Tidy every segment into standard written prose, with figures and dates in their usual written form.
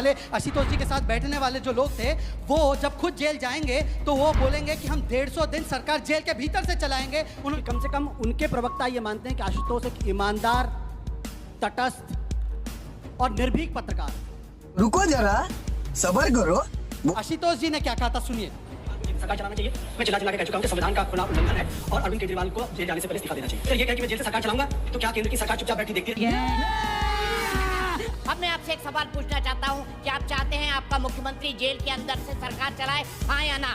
वाले आशुतोष जी के साथ बैठने वाले जो लोग थे, वो जब खुद जेल जाएंगे तो वो बोलेंगे कि हम 150 दिन सरकार जेल के भीतर से चलाएंगे। उन्होंने कम से कम उनके प्रवक्ता ये मानते हैं कि आशुतोष एक ईमानदार, तटस्थ और निर्भीक पत्रकार। रुको जरा, सब्र करो। आशुतोष जी ने क्या कहा था, सुनिए। सरकार चलाना चाहिए। मैं चिल्ला चिल्ला के कह चुका हूं कि संविधान का खुला उल्लंघन है और अरविंद केजरीवाल को जेल जाने से पहले इस्तीफा देना चाहिए। फिर ये कह कि मैं जेल से सरकार चलाऊंगा, तो क्या केंद्र की सरकार चुपचाप बैठी देखती है? अब मैं आपसे एक सवाल पूछना चाहता हूं कि आप चाहते हैं आपका मुख्यमंत्री जेल के अंदर से सरकार चलाए, हाँ या ना?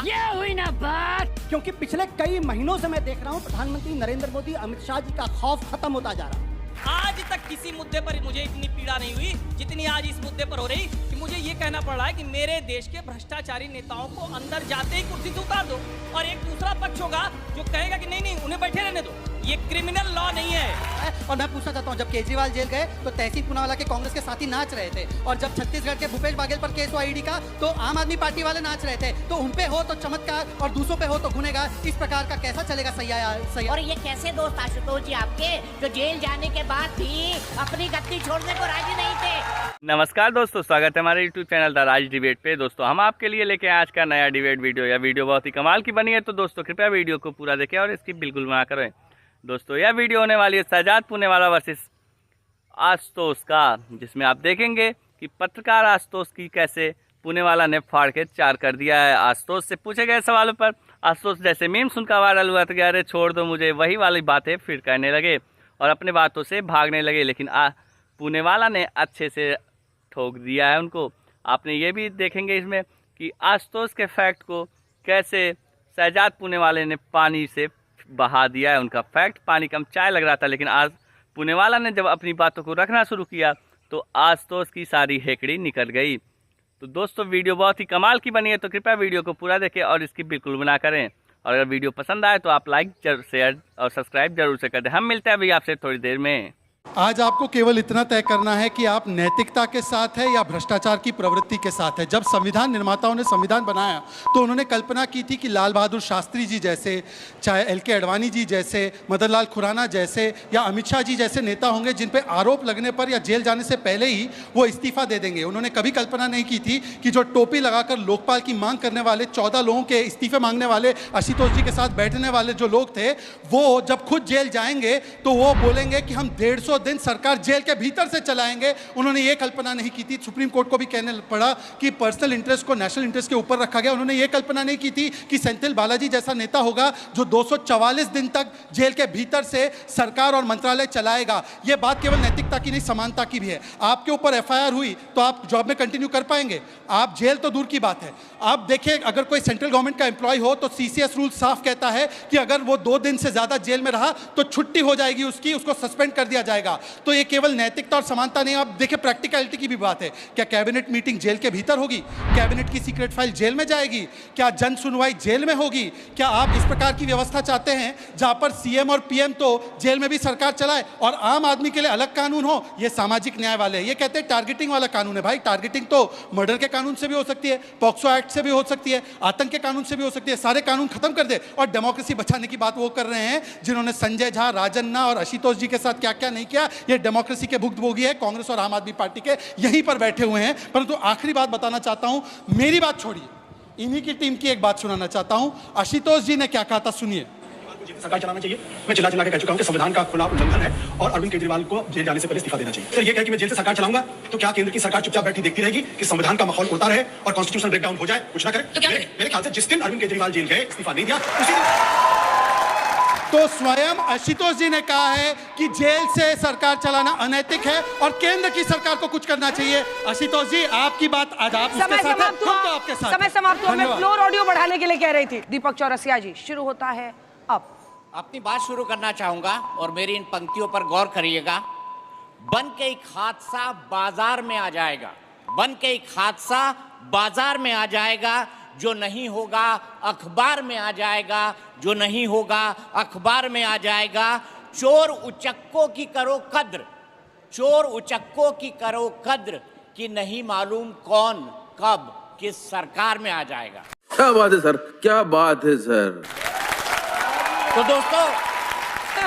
ये हुई ना बात। क्योंकि पिछले कई महीनों से मैं देख रहा हूं प्रधानमंत्री नरेंद्र मोदी, अमित शाह जी का खौफ खत्म होता जा रहा है। आज तक किसी मुद्दे पर मुझे इतनी पीड़ा नहीं हुई जितनी आज इस मुद्दे पर हो रही कि मुझे ये कहना पड़ रहा है कि मेरे देश के भ्रष्टाचारी नेताओं को अंदर जाते ही कुर्सी से उतार दो, और एक दूसरा पक्ष होगा जो कहेगा कि नहीं उन्हें बैठे रहने दो। ये क्रिमिनल लॉ नहीं है। और मैं पूछना चाहता हूं, जब केजरीवाल जेल गए तो तहसीन पूनावाला के कांग्रेस के साथी नाच रहे थे, और जब छत्तीसगढ़ के भूपेश बाघेल पर केस हुआ ईडी का तो आम आदमी पार्टी वाले नाच रहे थे। तो उन पे हो तो चमत्कार और दूसरों पे हो तो गुनहगार, इस प्रकार का कैसा चलेगा? सही। और ये कैसे दोस्त आशुतोष जी आपके, जो जेल जाने के बाद भी अपनी गद्दी छोड़ने को राजी नहीं थे? नमस्कार दोस्तों, स्वागत है हमारे YouTube channel the Raj debate पे। दोस्तों हम आपके लिए लेके आए आज का नया डिबेट वीडियो। यह वीडियो बहुत ही कमाल की बनी है, तो दोस्तों कृपया वीडियो को पूरा देखें और इसकी बिल्कुल ना करें। दोस्तों यह वीडियो होने वाली है शहजाद पूनेवाला वर्सेस आशुतोष का, जिसमें आप देखेंगे कि पत्रकार आशुतोष की कैसे पूनेवाला ने फाड़ के चार कर दिया है। आशुतोष से पूछे गए सवालों पर आशुतोष जैसे मीम सुनकर वायरल हुआ तो अरे छोड़ दो मुझे, वही वाली बातें फिर कहने लगे और अपने बातों से भागने लगे। लेकिन पूनेवाला ने अच्छे से ठोक दिया है उनको। आपने ये भी देखेंगे इसमें कि आशुतोष के फैक्ट को कैसे शहजाद पूनेवाले ने पानी से बहा दिया है। उनका फैक्ट पानी कम चाय लग रहा था, लेकिन आज पूनेवाला ने जब अपनी बातों को रखना शुरू किया तो आशुतोष की सारी हेकड़ी निकल गई। तो दोस्तों वीडियो बहुत ही कमाल की बनी है, तो कृपया वीडियो को पूरा देखें और इसकी बिल्कुल ना करें। और अगर वीडियो पसंद आए तो आप लाइक, शेयर और सब्सक्राइब जरूर से कर दें। हम मिलते हैं अभी आपसे थोड़ी देर में। आज आपको केवल इतना तय करना है कि आप नैतिकता के साथ है या भ्रष्टाचार की प्रवृत्ति के साथ है। जब संविधान निर्माताओं ने संविधान बनाया तो उन्होंने कल्पना की थी कि लाल बहादुर शास्त्री जी जैसे, चाहे LK अडवाणी जी जैसे, मदन लाल खुराना जैसे या अमित शाह जी जैसे नेता होंगे जिन पे आरोप लगने पर या जेल जाने से पहले ही वो इस्तीफा दे देंगे। उन्होंने कभी कल्पना नहीं की थी कि जो टोपी लगाकर लोकपाल की मांग करने वाले 14 लोगों के इस्तीफे मांगने वाले आशुतोष जी के साथ बैठने वाले जो लोग थे, वो जब खुद जेल जाएंगे तो वो बोलेंगे कि हम 150 दिन सरकार जेल के भीतर से चलाएंगे। उन्होंने ये कल्पना नहीं की थी। सुप्रीम कोर्ट को भी कहने पड़ा कि पर्सनल इंटरेस्ट को नेशनल इंटरेस्ट के ऊपर रखा गया। उन्होंने ये कल्पना नहीं की थी कि सेंथिल बालाजी जैसा नेता होगा जो 244 दिन तक जेल के भीतर से सरकार और मंत्रालय चलाएगा। ये बात केवल नैतिकता की नहीं, समानता की भी है। आपके ऊपर FIR हुई तो आप जॉब में कंटिन्यू कर पाएंगे? आप जेल तो दूर की बात है। आप देखिए, अगर कोई सेंट्रल गवर्नमेंट का एम्प्लॉय हो तो CCS रूल साफ कहता है कि अगर वो 2 दिन से ज्यादा जेल में रहा तो छुट्टी हो जाएगी उसकी, उसको सस्पेंड कर दिया जाएगा। तो ये केवल नैतिकता और समानता नहीं, आप देखिए प्रैक्टिकलिटी की भी बात है। क्या कैबिनेट मीटिंग जेल के भीतर होगी? कैबिनेट की सीक्रेट फाइल जेल में जाएगी? क्या जन सुनवाई जेल में होगी? क्या आप इस प्रकार की व्यवस्था चाहते हैं जहां पर CM और PM तो जेल में भी सरकार चलाए और आम आदमी के लिए अलग कानून हो? ये सामाजिक न्याय वाले हैं। ये कहते हैं टारगेटिंग वाला कानून है। भाई टारगेटिंग तो मर्डर के कानून से भी हो सकती है, पॉक्सो एक्ट से भी हो सकती है, आतंक के कानून से भी हो सकती है। सारे कानून खत्म कर दे और डेमोक्रेसी बचाने की बात वो कर रहे हैं जिन्होंने संजय झा, राजन्ना और आशुतोष जी के साथ क्या क्या नहीं किया। ये डेमोक्रेसी के भुक्तभोगी है कांग्रेस और आम आदमी पार्टी के, यहीं पर बैठे हुए हैं। परंतु आखिरी बात बताना चाहता हूं, मेरी बात छोड़िए, इन्हीं की टीम की एक बात सुनाना चाहता हूं। आशुतोष जी ने क्या कहा था, सुनिए। सरकार चलाना चाहिए। मैं चिल्ला चिल्ला के कह चुका हूं कि संविधान का खुला उल्लंघन है और अरविंद केजरीवाल को जेल जाने से पहले इस्तीफा देना चाहिए। फिर ये कह कि मैं जेल से सरकार चलाऊंगा, तो क्या केंद्र की सरकार चुपचाप बैठी देखती रहेगी कि संविधान का माहौल उड़ता रहे और कॉन्स्टिट्यूशन ब्रेकडाउन हो जाए? कुछ ना करे तो क्या? मेरे ख्याल से जिस दिन अरविंद केजरीवाल जेल गए, इस्तीफा नहीं दिया, उसी दिन तो स्वयं आशुतोष जी ने कहा है कि जेल से सरकार चलाना अनैतिक है और केंद्र की सरकार को कुछ करना चाहिए। आशुतोष जी, आपकी बात आज आप उसके साथ हैं, हम तो आपके साथ। समय समाप्त हुआ। मैं फ्लोर ऑडियो बढ़ाने के लिए कह रही थी। दीपक चौरसिया जी, शुरू होता है अब। अपनी बात शुरू करना चाहूंगा और मेरी इन पंक्तियों पर गौर करिएगा। बन के एक हादसा बाजार में आ जाएगा, बन के एक हादसा बाजार में आ जाएगा, जो नहीं होगा अखबार में आ जाएगा, जो नहीं होगा अखबार में आ जाएगा। चोर उचक्कों की करो कद्र, चोर उचक्कों की करो कद्र, कि नहीं मालूम कौन कब किस सरकार में आ जाएगा। क्या बात है सर, क्या बात है सर। तो दोस्तों,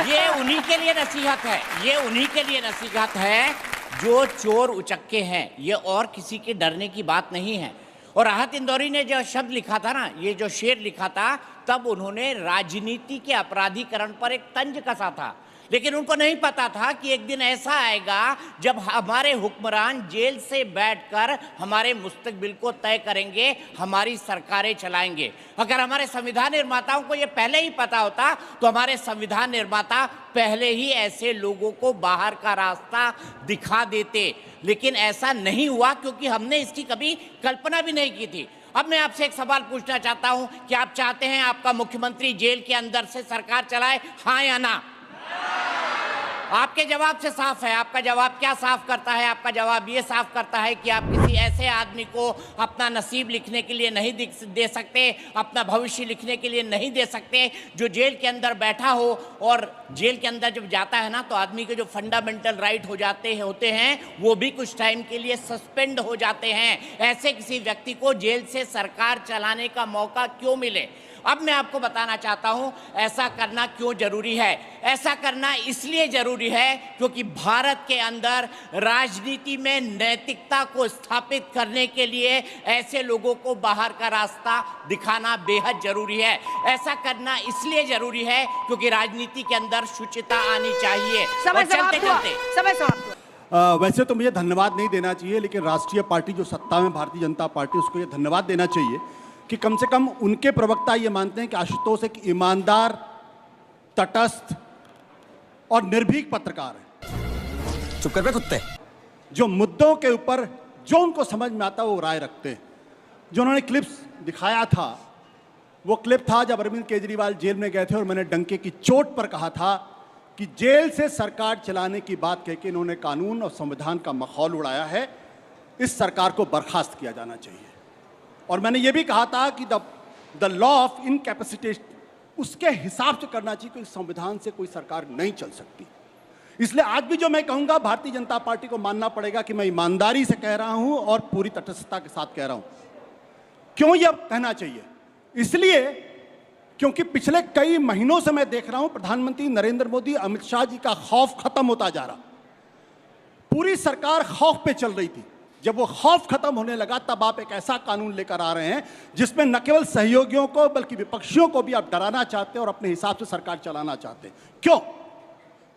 ये उन्हीं के लिए नसीहत है, ये उन्हीं के लिए नसीहत है जो चोर उचक्के हैं, ये और किसी के डरने की बात नहीं है। और राहत इंदौरी ने जो शब्द लिखा था ना, ये जो शेर लिखा था, तब उन्होंने राजनीति के अपराधीकरण पर एक तंज कसा था। लेकिन उनको नहीं पता था कि एक दिन ऐसा आएगा जब हमारे हुक्मरान जेल से बैठकर हमारे मुस्तकबिल को तय करेंगे, हमारी सरकारें चलाएंगे। अगर हमारे संविधान निर्माताओं को ये पहले ही पता होता तो हमारे संविधान निर्माता पहले ही ऐसे लोगों को बाहर का रास्ता दिखा देते। लेकिन ऐसा नहीं हुआ, क्योंकि हमने इसकी कभी कल्पना भी नहीं की थी। अब मैं आपसे एक सवाल पूछना चाहता हूं कि आप चाहते हैं आपका मुख्यमंत्री जेल के अंदर से सरकार चलाए, हाँ या ना? आपके जवाब से साफ है। आपका जवाब क्या साफ करता है? आपका जवाब ये साफ करता है कि आप किसी ऐसे आदमी को अपना नसीब लिखने के लिए नहीं दे सकते, अपना भविष्य लिखने के लिए नहीं दे सकते, जो जेल के अंदर बैठा हो। और जेल के अंदर जब जाता है ना, तो आदमी के जो फंडामेंटल राइट होते हैं वो भी कुछ टाइम के लिए सस्पेंड हो जाते हैं। ऐसे किसी व्यक्ति को जेल से सरकार चलाने का मौका क्यों मिले? अब मैं आपको बताना चाहता हूं ऐसा करना क्यों जरूरी है। ऐसा करना इसलिए जरूरी है क्योंकि भारत के अंदर राजनीति में नैतिकता को स्थापित करने के लिए ऐसे लोगों को बाहर का रास्ता दिखाना बेहद जरूरी है। ऐसा करना इसलिए जरूरी है क्योंकि राजनीति के अंदर शुचिता आनी चाहिए। समय समाप्त हुआ। वैसे तो मुझे धन्यवाद नहीं देना चाहिए, लेकिन राष्ट्रीय पार्टी जो सत्ता में भारतीय जनता पार्टी, उसको ये धन्यवाद देना चाहिए कि कम से कम उनके प्रवक्ता ये मानते हैं कि आशुतोष एक ईमानदार, तटस्थ और निर्भीक पत्रकार है। चुप कर बे कुत्ते। जो मुद्दों के ऊपर जो उनको समझ में आता है वो राय रखते हैं। जो उन्होंने क्लिप्स दिखाया था, वो क्लिप था जब अरविंद केजरीवाल जेल में गए थे और मैंने डंके की चोट पर कहा था कि जेल से सरकार चलाने की बात कह के इन्होंने कानून और संविधान का मखौल उड़ाया है। इस सरकार को बर्खास्त किया जाना चाहिए। और मैंने ये भी कहा था कि द लॉ ऑफ इनकैपेसिटेशन, उसके हिसाब से करना चाहिए, क्योंकि संविधान से कोई सरकार नहीं चल सकती। इसलिए आज भी जो मैं कहूंगा, भारतीय जनता पार्टी को मानना पड़ेगा कि मैं ईमानदारी से कह रहा हूं और पूरी तटस्थता के साथ कह रहा हूं। क्यों यह कहना चाहिए? इसलिए क्योंकि पिछले कई महीनों से मैं देख रहा हूं प्रधानमंत्री नरेंद्र मोदी, अमित शाह जी का खौफ खत्म होता जा रहा। पूरी सरकार खौफ पे चल रही थी। जब वो खौफ खत्म होने लगा, तब आप एक ऐसा कानून लेकर आ रहे हैं जिसमें न केवल सहयोगियों को बल्कि विपक्षियों को भी आप डराना चाहते हैं और अपने हिसाब से सरकार चलाना चाहते हैं। क्यों?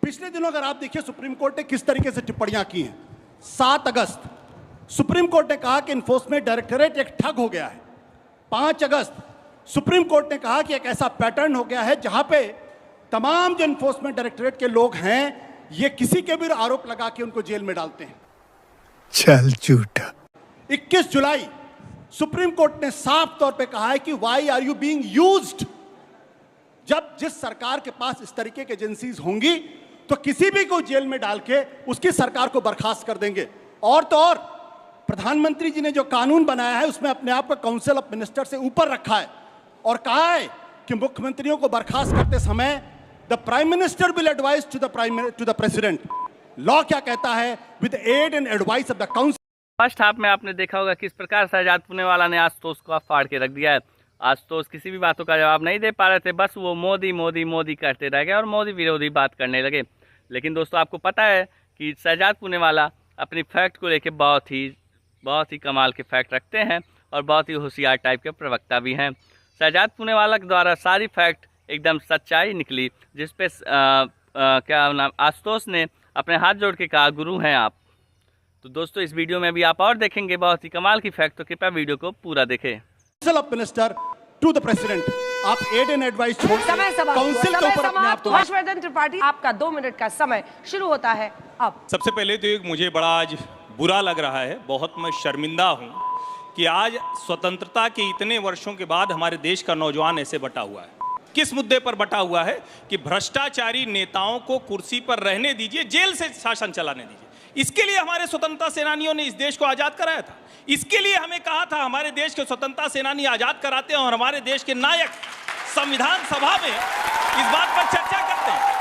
पिछले दिनों अगर आप देखिए सुप्रीम कोर्ट ने किस तरीके से टिप्पणियां की हैं। 7 अगस्त सुप्रीम कोर्ट ने कहा कि एनफोर्समेंट डायरेक्टोरेट एक ठग हो गया है। 5 अगस्त सुप्रीम कोर्ट ने कहा कि एक ऐसा पैटर्न हो गया है जहां पे तमाम जो एनफोर्समेंट डायरेक्टोरेट के लोग हैं, ये किसी के भी आरोप लगा के उनको जेल में डालते हैं। चल झूठा। 21 जुलाई सुप्रीम कोर्ट ने साफ तौर पे कहा है कि why are you being used. जब जिस सरकार के पास इस तरीके की एजेंसीज होंगी तो किसी भी को जेल में डाल के उसकी सरकार को बर्खास्त कर देंगे। और तो और प्रधानमंत्री जी ने जो कानून बनाया है उसमें अपने आप को काउंसिल ऑफ मिनिस्टर से ऊपर रखा है और कहा है कि मुख्यमंत्रियों को बर्खास्त करते समय the prime minister will advise to the president. Law क्या कहता है? With aid and advice of the council. First half में आपने देखा होगा किस प्रकार शहजाद पूनेवाला ने आशुतोष को फाड़ के रख दिया है। आशुतोष किसी भी बातों का जवाब नहीं दे पा रहे थे, बस वो मोदी मोदी मोदी करते रह गए और मोदी विरोधी बात करने लगे। लेकिन दोस्तों आपको पता है कि शहजाद पूनेवाला अपनी फैक्ट को लेके बहुत ही कमाल के फैक्ट रखते हैं और बहुत ही होशियार टाइप के प्रवक्ता भी हैं। शहजाद पूनेवाला के द्वारा सारी फैक्ट एकदम सच्चाई निकली, जिसपे क्या नाम आशुतोष ने अपने हाथ जोड़ के कहा, गुरु हैं आप। तो दोस्तों इस वीडियो में भी आप और देखेंगे बहुत ही कमाल की फैक्ट, तो कृपया वीडियो को पूरा देखें। Council of minister to the president, आप एड एंड एडवाइस छोड़ काउंसिल के ऊपर अपने आप। हर्षवर्धन त्रिपाठी, आपका 2 मिनट का समय शुरू होता है अब। सबसे पहले तो मुझे बड़ा आज बुरा लग रहा है, बहुत मैं शर्मिंदा हूं कि आज स्वतंत्रता के इतने वर्षों के बाद हमारे देश का नौजवान ऐसे बटा हुआ है। किस मुद्दे पर बटा हुआ है? कि भ्रष्टाचारी नेताओं को कुर्सी पर रहने दीजिए, जेल से शासन चलाने दीजिए। इसके लिए हमारे स्वतंत्रता सेनानियों ने इस देश को आजाद कराया था। इसके लिए हमें कहा था हमारे देश के स्वतंत्रता सेनानी आजाद कराते हैं और हमारे देश के नायक संविधान सभा में इस बात पर चर्चा करते हैं।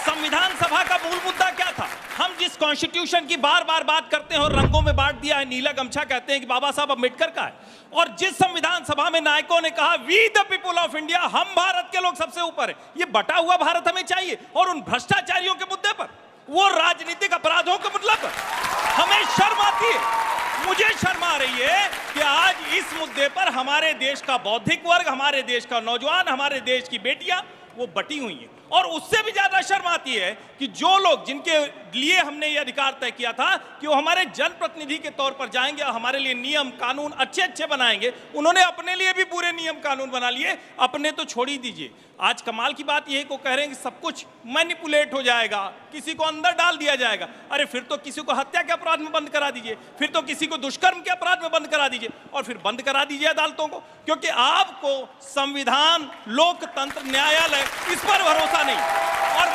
संविधान सभा का मूल मुद्दा क्या था? हम जिस कॉन्स्टिट्यूशन की बार बार बात करते हैं और रंगों में बांट दिया है, नीला गमछा कहते हैं कि बाबा साहब अम्बेडकर का है, और जिस संविधान सभा में नायकों ने कहा we the people of India, हम भारत के लोग सबसे ऊपर है, ये बटा हुआ भारत हमें चाहिए। और उन भ्रष्टाचारियों के मुद्दे पर वो राजनीतिक अपराधों का मतलब हमें शर्म आती है। मुझे शर्म आ रही है कि आज इस मुद्दे पर हमारे देश का बौद्धिक वर्ग, हमारे देश का नौजवान, हमारे देश की बेटियां वो बटी हुई हैं। और उससे भी ज्यादा शर्म आती है कि जो लोग जिनके लिए हमने ये अधिकार तय किया था कि वो हमारे जनप्रतिनिधि के तौर पर जाएंगे और हमारे लिए नियम कानून अच्छे अच्छे बनाएंगे, उन्होंने अपने लिए भी पूरे नियम कानून बना लिए। अपने तो छोड़ ही दीजिए, आज कमाल की बात यही को कह रहे हैं कि सब कुछ मैनिपुलेट हो जाएगा, किसी को अंदर डाल दिया जाएगा। अरे फिर तो किसी को हत्या के अपराध में बंद करा दीजिए, फिर तो किसी को दुष्कर्म के अपराध में बंद करा दीजिए, और फिर बंद करा दीजिए अदालतों को, क्योंकि आपको संविधान, लोकतंत्र, न्यायालय इस पर भरोसा नहीं। और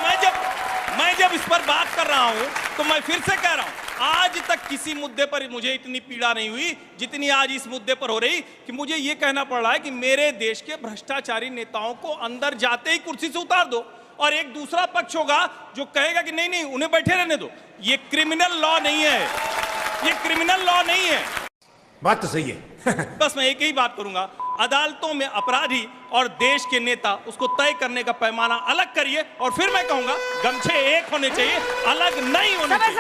मैं जब इस पर बात कर रहा हूं तो मैं फिर से कह रहा हूं, आज तक किसी मुद्दे पर मुझे इतनी पीड़ा नहीं हुई जितनी आज इस मुद्दे पर हो रही कि मुझे यह कहना पड़ रहा है कि मेरे देश के भ्रष्टाचारी नेताओं को अंदर जाते ही कुर्सी से उतार दो, और एक दूसरा पक्ष होगा जो कहेगा कि नहीं नहीं उन्हें बैठे रहने दो। ये क्रिमिनल लॉ नहीं है, ये क्रिमिनल लॉ नहीं है। बात तो सही है। बस मैं एक ही बात करूंगा, अदालतों में अपराधी और देश के नेता, उसको तय करने का पैमाना अलग करिए, और फिर मैं कहूंगा गमछे एक होने चाहिए, अलग नहीं होने चाहिए।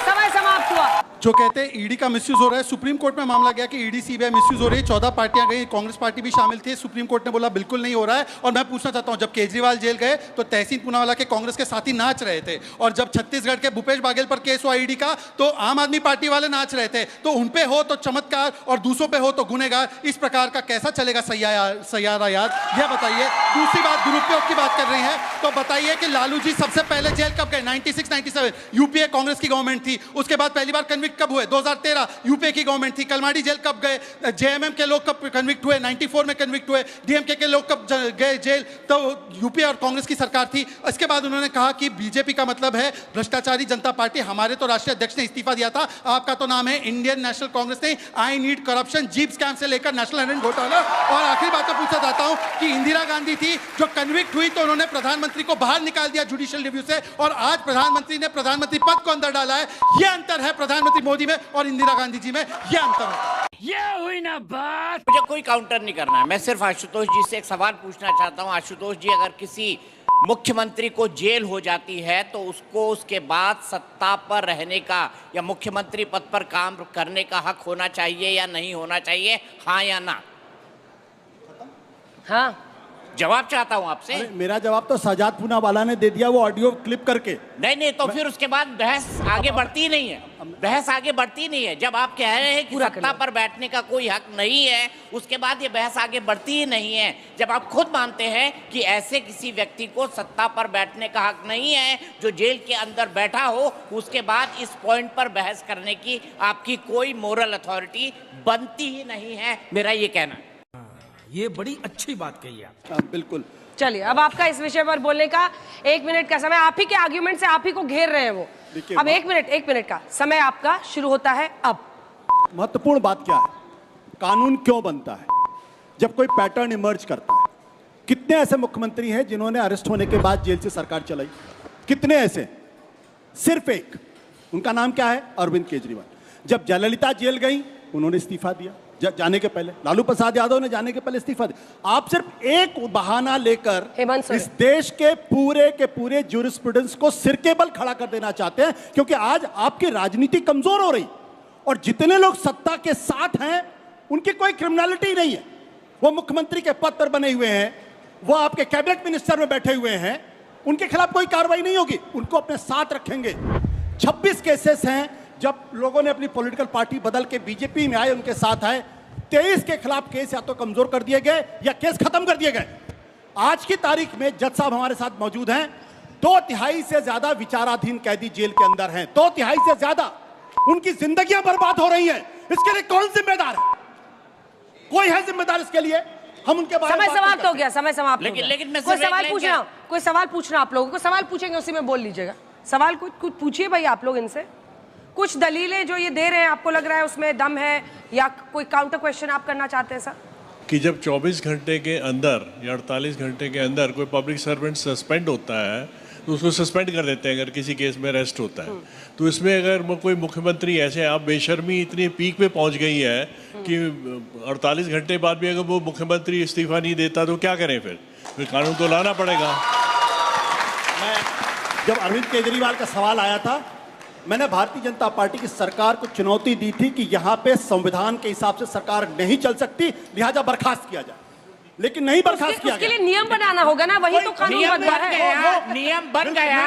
समय समाप्त हुआ। जो कहते हैं ईडी का मिसयूज हो रहा है, सुप्रीम कोर्ट में मामला गया कि ईडी सीबीआई मिसयूज हो रही है, 14 पार्टियां गई, कांग्रेस पार्टी भी शामिल थी। सुप्रीम कोर्ट ने बोला बिल्कुल नहीं हो रहा है। और मैं पूछना चाहता हूं, जब केजरीवाल जेल गए तो तहसीन पूनावाला के कांग्रेस के साथी नाच रहे थे, और जब छत्तीसगढ़ के भूपेश बागेल पर केस हुआ ईडी का तो आम आदमी पार्टी वाले नाच रहे थे। तो उन पे हो तो चमत्कार और दूसरों पे हो तो गुनहगार, इस प्रकार का कैसा चलेगा सैयारा याद, यह बताइए। दूसरी बात, दुरुपयोग की बात कर रही है, तो बताइए कि लालू जी सबसे पहले जेल कब गए? 96-97 यूपीए कांग्रेस की गवर्नमेंट थी। उसके बाद पहली बार कन्विक्ट कब हुए? 2013 यूपीए की गवर्नमेंट थी। कलमाडी जेल कब गए? जेएमएम के लोग कब कन्विक्ट हुए? 94 में कन्विक्ट हुए। डीएमके के लोग कब गए जेल? तो यूपीए और कांग्रेस की सरकार थी। इसके बाद उन्होंने कहा कि बीजेपी का मतलब है भ्रष्टाचारी जनता पार्टी। हमारे तो राष्ट्रीय अध्यक्ष ने इस्तीफा दिया था, आपका तो नाम है इंडियन नेशनल कांग्रेस नहीं। I need corruption, jeep scam से लेकर नेशनल हेराल्ड घोटाला। और आखिरी बात तो पूछना चाहता हूं कि इंदिरा गांधी थी जो कन्विक्ट हुई तो उन्होंने प्रधानमंत्री को बाहर निकाल दिया जुडिशियल रिव्यू से, और आज प्रधानमंत्री ने प्रधानमंत्री पद को अंदर डाला है। यह अंतर है प्रधानमंत्री मोदी में और इंदिरा गांधी जी में, यह अंतर है। ये हुई ना बात। मुझे कोई काउंटर नहीं करना है, मैं सिर्फ आशुतोष जी से एक सवाल पूछना चाहता हूं। आशुतोष जी, अगर किसी मुख्यमंत्री को जेल हो जाती है तो उसको उसके बाद सत्ता पर रहने का या मुख्यमंत्री पद पर काम करने का हक होना चाहिए या नहीं होना चाहिए, हाँ या ना? हाँ, जवाब चाहता हूं आपसे। मेरा जवाब तो सजाद पूनावाला ने दे दिया, वो ऑडियो क्लिप करके। नहीं, तो फिर उसके बाद बहस आगे बढ़ती नहीं है, बहस आगे बढ़ती नहीं है। जब आप कह रहे हैं कि सत्ता पर बैठने का कोई हक नहीं है, उसके बाद ये बहस आगे बढ़ती ही नहीं है। जब आप खुद मानते हैं कि ऐसे किसी व्यक्ति को सत्ता पर बैठने का हक नहीं है जो जेल के अंदर बैठा हो, उसके बाद इस पॉइंट पर बहस करने की आपकी कोई मोरल अथॉरिटी बनती ही नहीं है, मेरा ये कहना है। ये बड़ी अच्छी बात कही आप। बिल्कुल। चलिए, अब आपका इस विषय पर बोलने का 1 मिनट का समय, आप ही के आर्ग्यूमेंट से आप ही को घेर रहे हैं वो। अब 1 मिनट का समय आपका शुरू होता है अब। महत्वपूर्ण बात क्या है, कानून क्यों बनता है? जब कोई पैटर्न इमर्ज करता है। कितने ऐसे मुख्यमंत्री हैं जिन्होंने अरेस्ट होने के बाद जेल से सरकार चलाई? कितने ऐसे? सिर्फ एक, उनका नाम क्या है? अरविंद केजरीवाल। जब जयललिता जेल गई उन्होंने इस्तीफा दिया जाने के पहले, लालू प्रसाद यादव ने जाने के पहले इस्तीफा दिया। आप सिर्फ एक बहाना लेकर इस देश के पूरे ज्यूरिस्प्रूडेंस को सिर के बल खड़ा कर देना चाहते हैं, क्योंकि आज आपकी राजनीति कमजोर हो रही, और जितने लोग सत्ता के साथ हैं उनकी कोई क्रिमिनलिटी नहीं है। वो मुख्यमंत्री के पद पर बने हुए हैं, वो आपके कैबिनेट मिनिस्टर में बैठे हुए हैं, उनके खिलाफ कोई कार्रवाई नहीं होगी, उनको अपने साथ रखेंगे। 26 केसेस हैं जब लोगों ने अपनी पॉलिटिकल पार्टी बदल के बीजेपी में आए, उनके साथ आए। 23 के खिलाफ केस या तो कमजोर कर दिए गए या केस खत्म कर दिए गए। आज की तारीख में जज साहब हमारे साथ मौजूद हैं, 2/3 से ज्यादा विचाराधीन कैदी जेल के अंदर हैं, 2/3 से ज्यादा। उनकी जिंदगियां बर्बाद हो रही हैं, इसके लिए कौन जिम्मेदार है? कोई है जिम्मेदार इसके लिए? हम उनके बारे में समय समाप्त हो गया, समय समाप्त हो गया। लेकिन मैं कोई सवाल पूछना, आप लोगों को सवाल पूछेंगे, उसी में बोल लीजिएगा। सवाल कुछ पूछिए भाई आप लोग इनसे। कुछ दलीलें जो ये दे रहे हैं, आपको लग रहा है उसमें दम है, या कोई काउंटर क्वेश्चन आप करना चाहते हैं सर? कि जब 24 घंटे के अंदर या 48 घंटे के अंदर कोई पब्लिक सर्वेंट सस्पेंड होता है तो उसको सस्पेंड कर देते हैं अगर किसी केस में अरेस्ट होता है। तो इसमें अगर कोई मुख्यमंत्री ऐसे, आप बेशर्मी इतनी पीक पे पहुंच गई है कि 48 घंटे बाद भी अगर वो मुख्यमंत्री इस्तीफा नहीं देता तो क्या करें? फिर कानून तो लाना पड़ेगा। जब अरविंद केजरीवाल का सवाल आया था, मैंने भारतीय जनता पार्टी की सरकार को चुनौती दी थी कि यहां पे संविधान के हिसाब से सरकार नहीं चल सकती, लिहाजा बर्खास्त किया जाए, लेकिन नहीं बर्खास्त किया उसके लिए नियम बनाना होगा ना, वही तो कानून नियम बन रहा बन है। गया, नियम बन गया,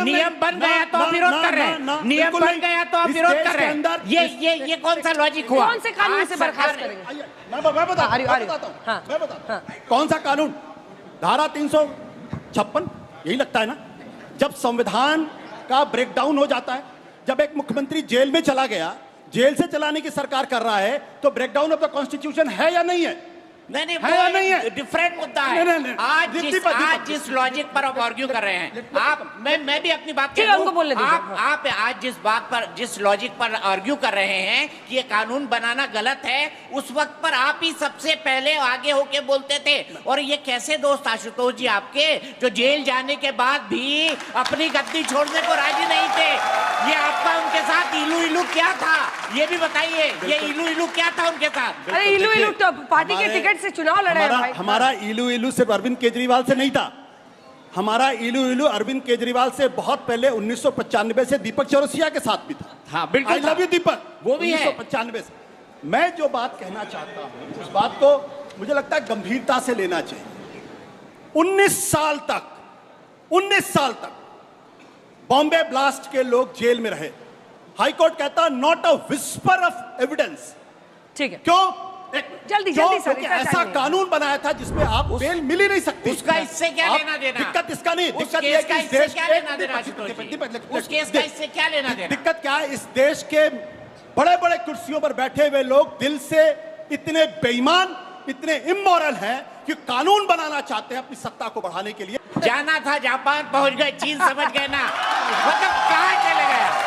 नियम बन गया तो आप विरोध कर रहे हैं, नियम बन गया तो आप विरोध कर रहे हैं। ये कौन सा लॉजिक हुआ? कौन से कानून से बर्खास्त करेंगे? मैं बताता हूं कौन सा कानून। धारा 356 यही लगता है ना। जब संविधान का ब्रेकडाउन हो जाता है, जब एक मुख्यमंत्री जेल में चला गया, जेल से चलाने की सरकार कर रहा है, तो ब्रेकडाउन ऑफ द कॉन्स्टिट्यूशन है या नहीं है? नहीं है या नहीं है? डिफरेंट मुद्दा है। नहीं। आज जिस लॉजिक पर आप आर्ग्यू कर रहे हैं, आप मैं भी अपनी बात ठीक है, उनको बोलने दीजिए। आप आज जिस लॉजिक पर आर्ग्यू कर रहे हैं कि ये कानून बनाना गलत है, उस वक्त पर आप ही सबसे पहले आगे होके बोलते थे। और ये कैसे दोस्त आशुतोष जी आपके, जो जेल जाने के बाद भी अपनी गद्दी छोड़ने को राजी नहीं थे? ये आपका उनके साथ इलू क्या था, ये भी बताइए। ये इलू क्या था उनके साथ? अरे इलू तो पार्टी के टिकट से चुनाव लड़े हैं भाई। हमारा इलू सिर्फ अरविंद केजरीवाल से नहीं था। हमारा इलू अरविंद केजरीवाल से बहुत पहले 1995 से दीपक चौरसिया के साथ भी था। हाँ बिल्कुल, आई लव यू दीपक, वो भी है 1995 से। मैं जो बात कहना चाहता हूं, उस बात को मुझे लगता है गंभीरता से लेना चाहिए। 19 साल तक बॉम्बे ब्लास्ट के लोग जेल में रहे। हाईकोर्ट कहता not a whisper of evidence. ठीक है, क्यों? जल्दी क्योंकि ऐसा कानून बनाया था जिसमें आप बेल मिल ही नहीं सकती। उसका इससे क्या लेना देना? दिक्कत इसका नहीं, दिक्कत ये कि इस देश क्या लेना देना? उस केस का इससे क्या लेना देना? दिक्कत क्या है? इस देश के बड़े बड़े कुर्सियों पर बैठे हुए लोग दिल से इतने बेईमान, इतने इमोरल हैं कि कानून बनाना चाहते हैं अपनी सत्ता को बढ़ाने के लिए। जाना था जापान, पहुंच गए चीन, समझ गए ना? मतलब कहाँ चले गए आप?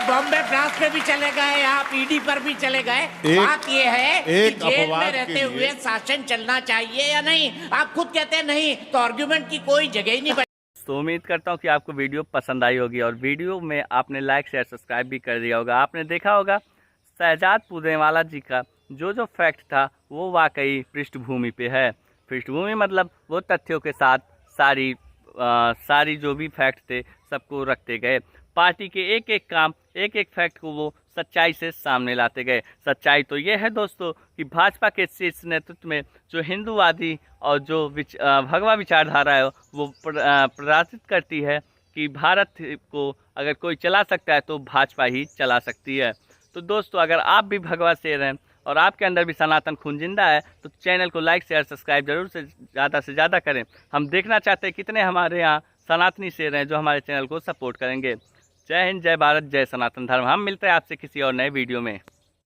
बॉम्बे ब्लास्ट पे भी चले गए, आप ईडी पर भी चले गए। बात ये है कि जेल में रहते हुए शासन चलना चाहिए या नहीं? आप खुद कहते हैं नहीं, तो आर्गुमेंट की कोई जगह ही नहीं बची। तो उम्मीद करता हूँ कि आपको वीडियो पसंद आई होगी और वीडियो में आपने लाइक शेयर सब्सक्राइब भी कर दिया होगा। आपने देखा होगा शहजाद पूदेवाला जी का जो फैक्ट था वो वाकई पृष्ठभूमि पे है। पृष्ठभूमि मतलब वो तथ्यों के साथ सारी जो भी फैक्ट थे सबको रखते गए। पार्टी के एक काम, एक फैक्ट को वो सच्चाई से सामने लाते गए। सच्चाई तो ये है दोस्तों कि भाजपा के शीर्ष नेतृत्व में जो हिंदूवादी और जो भगवा विचारधारा है वो प्रदर्शित करती है कि भारत को अगर कोई चला सकता है तो भाजपा ही चला सकती है। तो दोस्तों, अगर आप भी भगवा शेर हैं और आपके अंदर भी सनातन खून जिंदा है तो चैनल को लाइक शेयर सब्सक्राइब जरूर से ज़्यादा करें। हम देखना चाहते हैं कितने हमारे यहाँ सनातनी शेर हैं जो हमारे चैनल को सपोर्ट करेंगे। जय हिंद, जय भारत, जय सनातन धर्म। हम मिलते हैं आपसे किसी और नए वीडियो में।